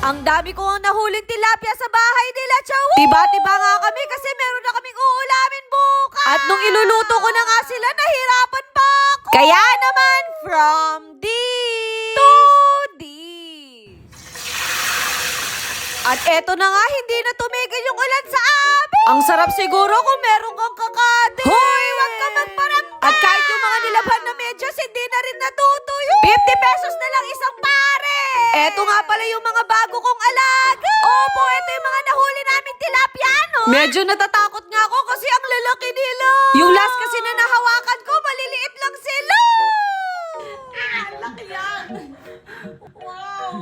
Ang dami ko ang nahuling tilapia sa bahay nila, Chow. Tiba-tiba nga kami kasi meron na kaming uulamin bukas. At nung iluluto ko na nga sila, nahirapan pa ako. Kaya naman, from this to this. At eto na nga, hindi na tumigil yung ulan sa amin. Ang sarap siguro kung meron kang kakade. Hoy, wag ka magparamdam. At kahit yung mga nilabhan na medyas, hindi na rin natutuyo. 50 pesos na lang isang pare. Eto nga pala yung mga bago kong alaga. Opo, eto yung mga nahuli namin tilapia, no? Medyo natatakot nga ako kasi ang lalaki nila. Yung last kasi na nahawakan ko, maliliit lang sila. Laki yan. Wow.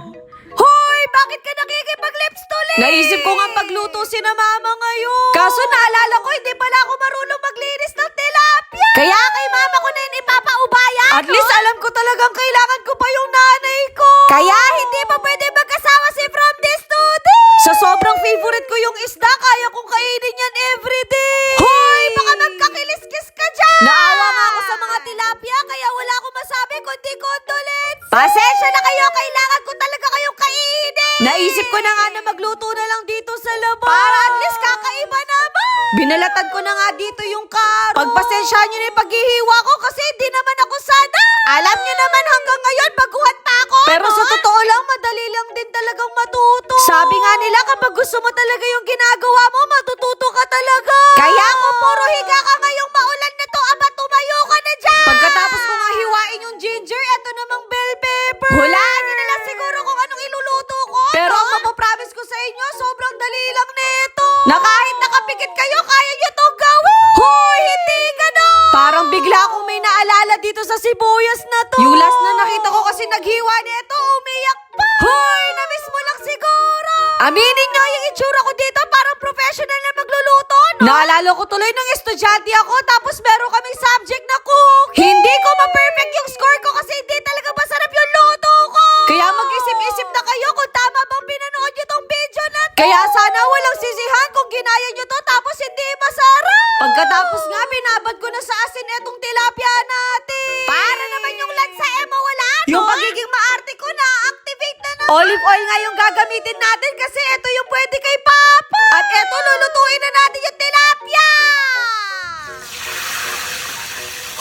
Hoy, bakit ka nakikipag-lips tuloy? Naisip ko nga pagluto si na mama ngayon. Kaso naalala ko, hindi pala ako marunong maglinis ng tilapia. Kaya kay mama ko na yun ipapaubaya. At least alam ko talagang kailangan ko pa yung nanay ko. Kaya hindi pa pwede magkasama si from this to this. Sa sobrang favorite ko yung isda, kaya kong kainin yan everyday. Hoy, baka magkakilis-kis ka dyan. Naawa nga ako sa mga tilapia, kaya wala akong masabi kundi condolence. Pasensya na kayo, kailangan ko talaga kayong kainin. Naisip ko na nga na magluto na lang dito sa labas. Para at least kakaiba naman. Binalatan ko na nga dito yung karo. Pagpasensyahan nyo na yung paghihiwa ko kasi hindi naman ako sana. Alam nyo naman hanggang ngayon baguhan pa ako. Pero sa totoo lang, madali lang din talagang matuto. Sabi nga nila kapag gusto mo talaga yung ginagawa mo, matututo ka talaga. Kaya kung puro higa ka ngayong maulan na to, aba tumayo ka na dyan. Pagkatapos ko nga hiwain yung ginger, eto namang bell pepper. Hulaan nyo na lang siguro kung anong iluluto ko. Pero ang mapapromise ko sa inyo, sobrang dali lang nito. Na kahit nakapikit kayo, kaya nyo to gawin. Hoy, hindi ganon. Parang bigla akong may naalala dito sa sibuyas na to. Yung last na nakita ko kasi naghiwa nito, umiyak pa. Hoy, na-miss mo lang siguro. Aminin nyo yung itsura ko dito, parang professional na magluluto, no? Naalala ko tuloy ng estudyante ako, tapos meron kaming subject na cook. Hindi ko ma-perfect yung score ko kasi hindi talaga masarap yung luto ko. Kaya mag-isip-isip na kayo kung tama bang pinanood nyo tong video na to. Kaya sana walang sisihan kung ginaya nyo to tapos hindi masarap. Pagkatapos nga, binabad ko na sa asin etong tilapia natin. Para naman yung lansa mawala, no? Yung pagiging maarte ko na-activate na naman. Olive oil nga yung gagamitin natin kasi ito yung pwede kay Papa. At eto, lulutuin na natin yung tilapia.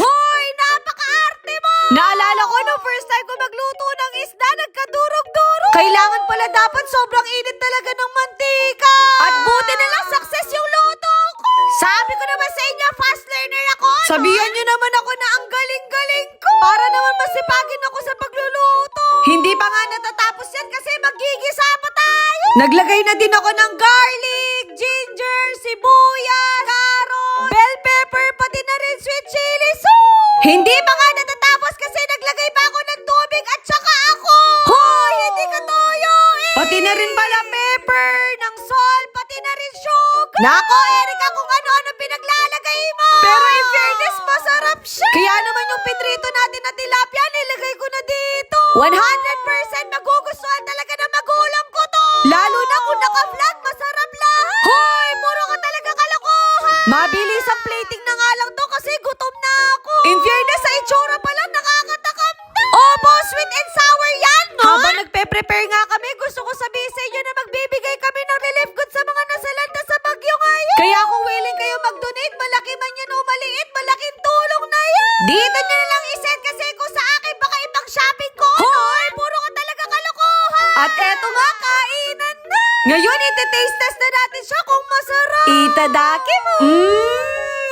Hoy, napaka-arte mo! Naalala ko nung first time ko magluto ng isda, nagkadurog-durog. Kailangan pala dapat sobrang init talaga ng mantika. At buti na lang success yung luto ko. Sabi ko naman sa inyo, fast learner ako. Sabihan nyo naman ako na ang galing-galing ko. Para naman masipagin ako sa pagluluto. Hindi pa nga natatapos yan kasi magigisa pa tayo. Naglagay na din ako ng garlic, ginger, sibuyas, carrot, bell pepper, pati na rin sweet chili sauce. Hindi pa nga natatapos kasi naglagay pa ako ng tubig at saka ako. Hoy, hindi ka toyo eh. Pati na rin pala pepper, ng salt, pati na rin sugar. Nako, Erika, kung ano-ano pinaglalagay mo. Pero in fairness, masarap siya. Kaya naman yung pinrito natin na tilapia, nilagay ko na dito. 100% magugustuhan talaga ng magulang ko to. Lalo na kung naka-vlog, masarap lahat. Hoy, puro ka talaga kalokohan. Mabilis ang plating na nga lang to kasi gutom na ako. In fairness, sa itsura pa lang nakakatakam na. Opo, sweet and sour yan, no? Habang nagpe-prepare nga kami, gusto ko sabihin sa inyo na magbibigay kami ng relief goods sa mga nasalanta sa bagyo ngayon. Kaya kung willing kayo mag-donate, malaki man yan o maliit, malaking tulong na yan. Dito nyo na lang isend kasi kung sa akin baka ibang shopping ko. Hoy, puro ka talaga kalokohan. At eto nga, kainan na. Ngayon, iti-taste test na natin siya kung masarap. Itadaki mo.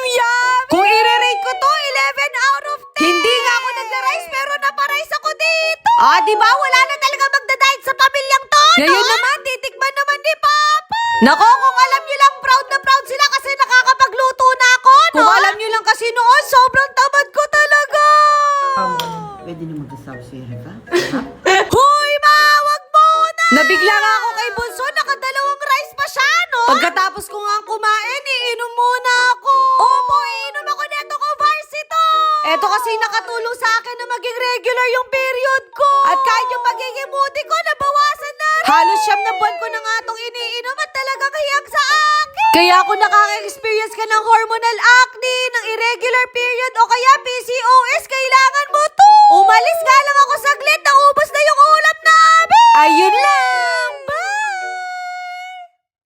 Yummy. Kung i-rate ko to, 11 out of 10. Hindi nga ako nag-rice pero naparice ako dito. Ah, di ba? Wala na talaga magda-diet sa pamilyang to, no? Ngayon naman, titikman naman ni Papa. Nako, kung alam nyo lang, proud na proud sila kasi nakakapagluto na ako, no? Kung alam nyo lang kasi noon, sobrang tamad ko talaga. Pwede na mag-asawa si Erika? Hoy, ma, wag muna. Nabigla nga ako kay Bunso, nakadalawang rice pa siya, no? Pagkatapos ko nga kumain, iinom muna ako. Opo, iinom ako neto ko, Varsito. Eto kasi nakatulong sa akin na maging regular yung period ko. At kahit yung pagiging moody ko, nabawasan na rin. Halos 9 na buwan ko na nga itong iniinom at talagang hiyag sa akin. Kaya kung nakaka-experience ka ng hormonal acne, ng irregular period o kaya PCOS, kailangan mo to. Umalis nga lang ako saglit